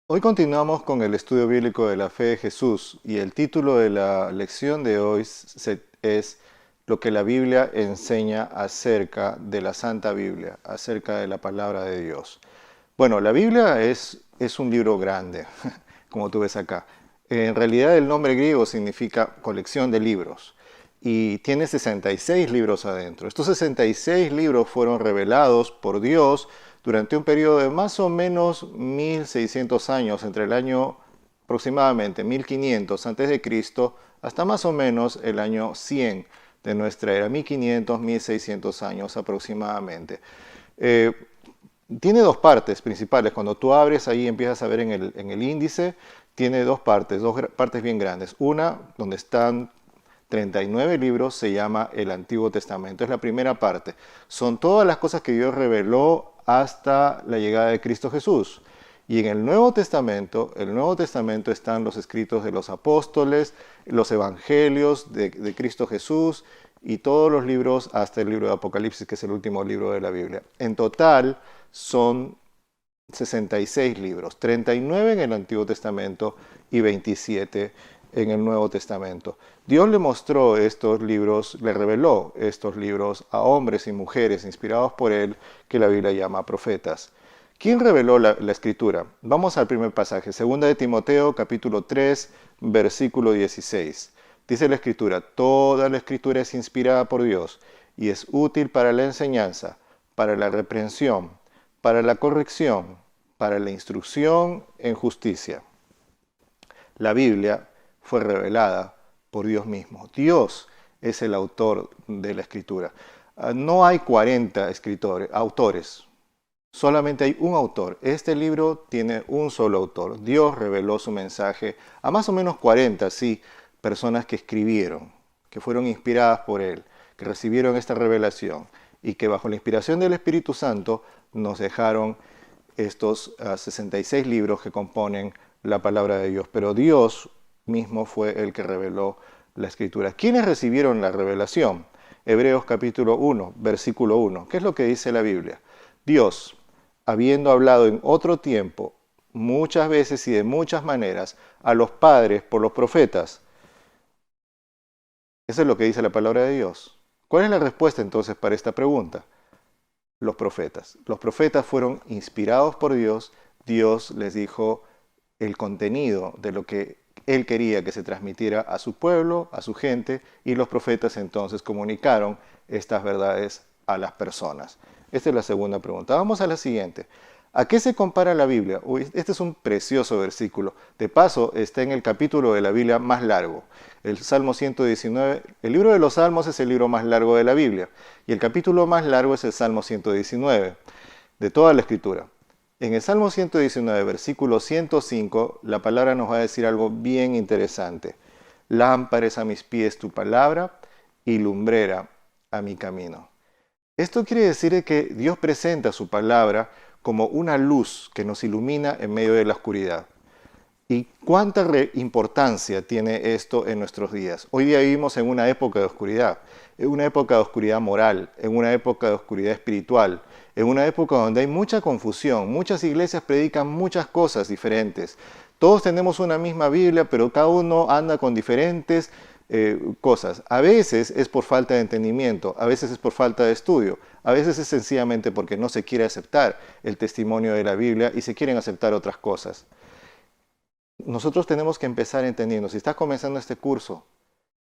Hoy continuamos con el estudio bíblico de la fe de Jesús y el título de la lección de hoy es lo que la Biblia enseña acerca de la Santa Biblia, acerca de la palabra de Dios. Bueno, la Biblia es un libro grande, como tú ves acá. En realidad el nombre griego significa colección de libros y tiene 66 libros adentro. Estos 66 libros fueron revelados por Dios durante un periodo de más o menos 1600 años, entre el año aproximadamente 1500 antes de Cristo hasta más o menos el año 100 de nuestra era, 1500, 1600 años aproximadamente. Eh, Tiene dos partes principales. Cuando tú abres ahí empiezas a ver en el índice, tiene dos partes, partes bien grandes. Una, donde están 39 libros, se llama el Antiguo Testamento. Es la primera parte. Son todas las cosas que Dios reveló hasta la llegada de Cristo Jesús. Y en el Nuevo Testamento están los escritos de los apóstoles, los evangelios de Cristo Jesús y todos los libros hasta el libro de Apocalipsis, que es el último libro de la Biblia. En total son 66 libros, 39 en el Antiguo Testamento y 27 en el Nuevo Testamento. Dios le mostró estos libros, le reveló estos libros a hombres y mujeres inspirados por él, que la Biblia llama profetas. ¿Quién reveló la escritura? Vamos al primer pasaje, 2 de Timoteo, capítulo 3, versículo 16. Dice la escritura: toda la escritura es inspirada por Dios y es útil para la enseñanza, para la reprensión, para la corrección, para la instrucción en justicia. La Biblia fue revelada por Dios mismo. Dios es el autor de la escritura. No hay 40 autores, solamente hay un autor. Este libro tiene un solo autor. Dios reveló su mensaje a más o menos 40, sí, personas que escribieron, que fueron inspiradas por él, que recibieron esta revelación y que bajo la inspiración del Espíritu Santo nos dejaron estos 66 libros que componen la palabra de Dios. Pero Dios mismo fue el que reveló la escritura. ¿Quiénes recibieron la revelación? Hebreos capítulo 1, versículo 1. ¿Qué es lo que dice la Biblia? Dios, habiendo hablado en otro tiempo, muchas veces y de muchas maneras, a los padres por los profetas. Eso es lo que dice la palabra de Dios. ¿Cuál es la respuesta entonces para esta pregunta? Los profetas. Los profetas fueron inspirados por Dios. Dios les dijo el contenido de lo que Él quería que se transmitiera a su pueblo, a su gente, y los profetas entonces comunicaron estas verdades a las personas. Esta es la segunda pregunta. Vamos a la siguiente. ¿A qué se compara la Biblia? Uy, este es un precioso versículo. De paso, está en el capítulo de la Biblia más largo, el Salmo 119. El libro de los Salmos es el libro más largo de la Biblia, y el capítulo más largo es el Salmo 119, de toda la Escritura. En el Salmo 119, versículo 105, la palabra nos va a decir algo bien interesante. Lámpara es a mis pies tu palabra y lumbrera a mi camino. Esto quiere decir que Dios presenta su palabra como una luz que nos ilumina en medio de la oscuridad. ¿Y cuánta importancia tiene esto en nuestros días? Hoy día vivimos en una época de oscuridad, en una época de oscuridad moral, en una época de oscuridad espiritual, en una época donde hay mucha confusión. Muchas iglesias predican muchas cosas diferentes. Todos tenemos una misma Biblia, pero cada uno anda con diferentes cosas. A veces es por falta de entendimiento, a veces es por falta de estudio, a veces es sencillamente porque no se quiere aceptar el testimonio de la Biblia y se quieren aceptar otras cosas. Nosotros tenemos que empezar entendiendo, si estás comenzando este curso,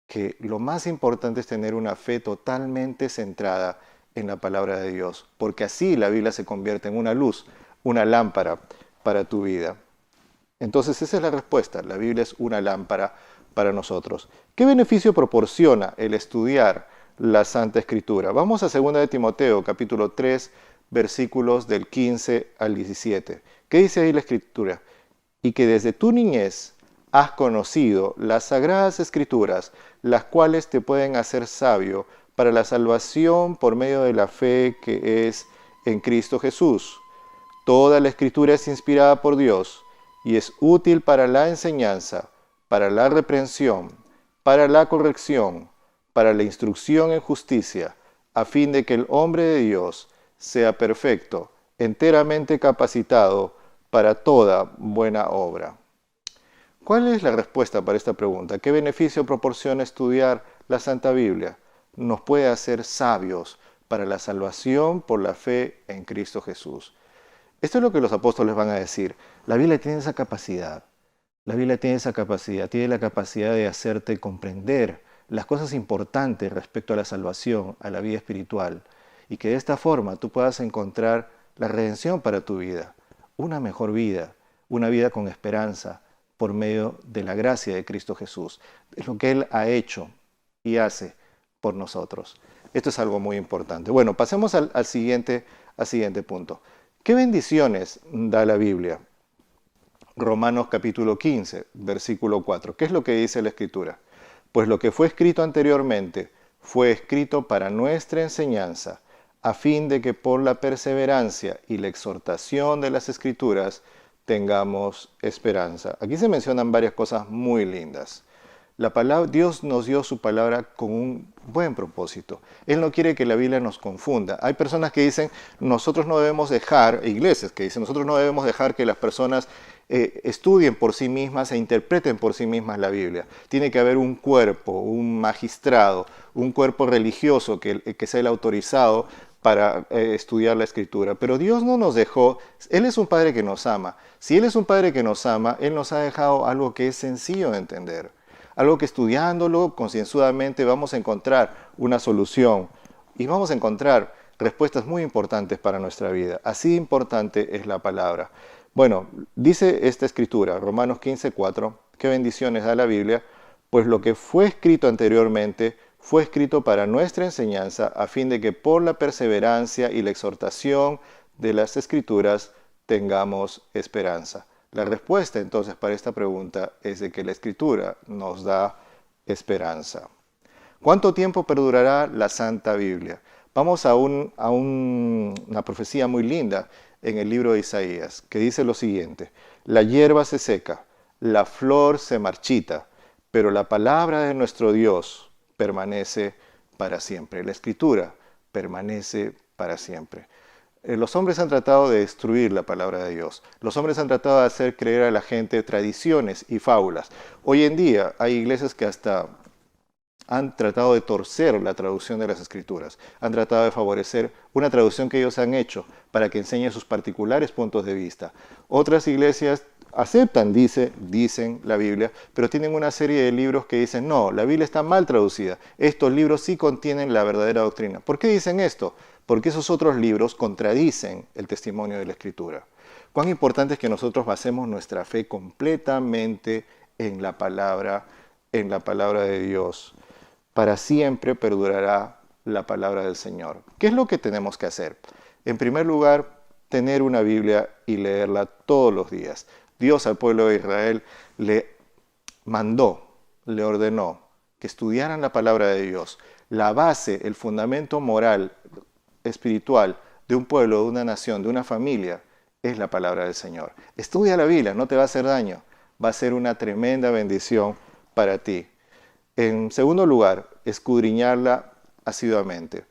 que lo más importante es tener una fe totalmente centrada en la palabra de Dios, porque así la Biblia se convierte en una luz, una lámpara para tu vida. Entonces esa es la respuesta, la Biblia es una lámpara para nosotros. ¿Qué beneficio proporciona el estudiar la Santa Escritura? Vamos a 2 de Timoteo, capítulo 3, versículos del 15 al 17. ¿Qué dice ahí la Escritura? Y que desde tu niñez has conocido las sagradas Escrituras, las cuales te pueden hacer sabio para la salvación por medio de la fe que es en Cristo Jesús. Toda la Escritura es inspirada por Dios y es útil para la enseñanza, para la reprensión, para la corrección, para la instrucción en justicia, a fin de que el hombre de Dios sea perfecto, enteramente capacitado para toda buena obra. ¿Cuál es la respuesta para esta pregunta? ¿Qué beneficio proporciona estudiar la Santa Biblia? Nos puede hacer sabios para la salvación por la fe en Cristo Jesús. Esto es lo que los apóstoles van a decir. La Biblia tiene esa capacidad. La Biblia tiene esa capacidad, tiene la capacidad de hacerte comprender las cosas importantes respecto a la salvación, a la vida espiritual, y que de esta forma tú puedas encontrar la redención para tu vida, una mejor vida, una vida con esperanza por medio de la gracia de Cristo Jesús. Es lo que Él ha hecho y hace por nosotros. Esto es algo muy importante. Bueno, pasemos al siguiente punto. ¿Qué bendiciones da la Biblia? Romanos capítulo 15, versículo 4. ¿Qué es lo que dice la Escritura? Pues lo que fue escrito anteriormente fue escrito para nuestra enseñanza, a fin de que por la perseverancia y la exhortación de las Escrituras tengamos esperanza. Aquí se mencionan varias cosas muy lindas. Dios nos dio su palabra con un buen propósito. Él no quiere que la Biblia nos confunda. Hay personas que dicen, nosotros no debemos dejar, iglesias que dicen, nosotros no debemos dejar que las personas estudien por sí mismas e interpreten por sí mismas la Biblia. Tiene que haber un cuerpo, un magistrado, un cuerpo religioso que sea el autorizado para estudiar la Escritura. Pero Dios no nos dejó, Él es un Padre que nos ama. Si Él es un Padre que nos ama, Él nos ha dejado algo que es sencillo de entender. Algo que estudiándolo concienzudamente vamos a encontrar una solución y vamos a encontrar respuestas muy importantes para nuestra vida. Así importante es la palabra. Bueno, dice esta escritura, Romanos 15:4, qué bendiciones da la Biblia, pues lo que fue escrito anteriormente fue escrito para nuestra enseñanza, a fin de que por la perseverancia y la exhortación de las Escrituras tengamos esperanza. La respuesta entonces para esta pregunta es de que la Escritura nos da esperanza. ¿Cuánto tiempo perdurará la Santa Biblia? Vamos a una profecía muy linda en el libro de Isaías, que dice lo siguiente: la hierba se seca, la flor se marchita, pero la palabra de nuestro Dios permanece para siempre. La Escritura permanece para siempre. Los hombres han tratado de destruir la palabra de Dios. Los hombres han tratado de hacer creer a la gente tradiciones y fábulas. Hoy en día hay iglesias que hasta han tratado de torcer la traducción de las Escrituras. Han tratado de favorecer una traducción que ellos han hecho para que enseñe sus particulares puntos de vista. Otras iglesias aceptan, dicen la Biblia, pero tienen una serie de libros que dicen, no, la Biblia está mal traducida. Estos libros sí contienen la verdadera doctrina. ¿Por qué dicen esto? Porque esos otros libros contradicen el testimonio de la Escritura. Cuán importante es que nosotros basemos nuestra fe completamente en la palabra de Dios. Para siempre perdurará la palabra del Señor. ¿Qué es lo que tenemos que hacer? En primer lugar, tener una Biblia y leerla todos los días. Dios al pueblo de Israel le ordenó que estudiaran la palabra de Dios. La base, el fundamento moral, espiritual de un pueblo, de una nación, de una familia, es la palabra del Señor. Estudia la Biblia, no te va a hacer daño. Va a ser una tremenda bendición para ti. En segundo lugar, escudriñarla asiduamente.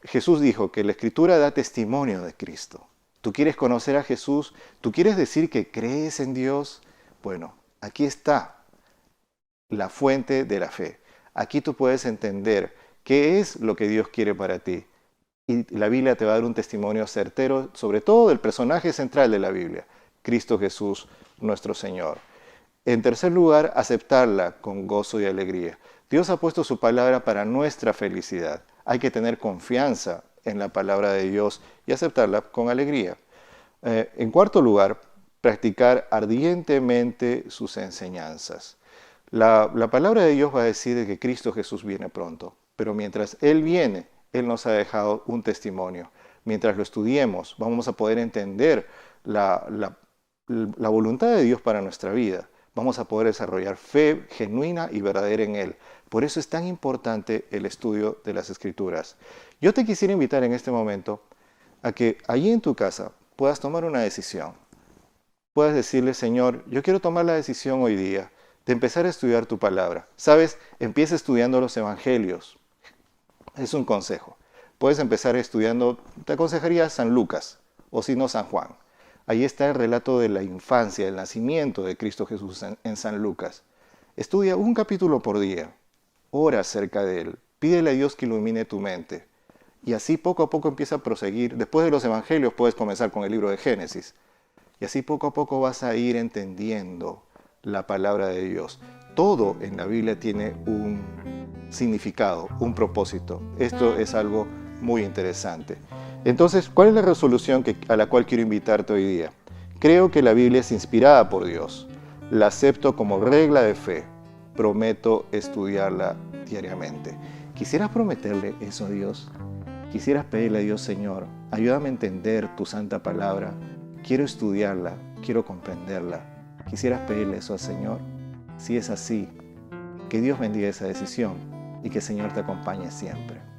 Jesús dijo que la Escritura da testimonio de Cristo. ¿Tú quieres conocer a Jesús? ¿Tú quieres decir que crees en Dios? Bueno, aquí está la fuente de la fe. Aquí tú puedes entender qué es lo que Dios quiere para ti. Y la Biblia te va a dar un testimonio certero, sobre todo del personaje central de la Biblia, Cristo Jesús, nuestro Señor. En tercer lugar, aceptarla con gozo y alegría. Dios ha puesto su palabra para nuestra felicidad. Hay que tener confianza en la palabra de Dios y aceptarla con alegría. En cuarto lugar, practicar ardientemente sus enseñanzas. La palabra de Dios va a decir de que Cristo Jesús viene pronto, pero mientras Él viene, Él nos ha dejado un testimonio. Mientras lo estudiemos, vamos a poder entender la voluntad de Dios para nuestra vida. Vamos a poder desarrollar fe genuina y verdadera en Él. Por eso es tan importante el estudio de las Escrituras. Yo te quisiera invitar en este momento a que allí en tu casa puedas tomar una decisión. Puedas decirle, Señor, yo quiero tomar la decisión hoy día de empezar a estudiar tu palabra. ¿Sabes? Empieza estudiando los evangelios. Es un consejo. Puedes empezar estudiando, te aconsejaría San Lucas o si no San Juan. Ahí está el relato de la infancia, el nacimiento de Cristo Jesús en San Lucas. Estudia un capítulo por día, ora acerca de él, pídele a Dios que ilumine tu mente. Y así poco a poco empieza a proseguir. Después de los evangelios puedes comenzar con el libro de Génesis. Y así poco a poco vas a ir entendiendo la palabra de Dios. Todo en la Biblia tiene un significado, un propósito. Esto es algo muy interesante. Entonces, ¿cuál es la resolución a la cual quiero invitarte hoy día? Creo que la Biblia es inspirada por Dios. La acepto como regla de fe. Prometo estudiarla diariamente. ¿Quisieras prometerle eso a Dios? ¿Quisieras pedirle a Dios, Señor, ayúdame a entender tu santa palabra? Quiero estudiarla, quiero comprenderla. ¿Quisieras pedirle eso al Señor? Si es así, que Dios bendiga esa decisión y que el Señor te acompañe siempre.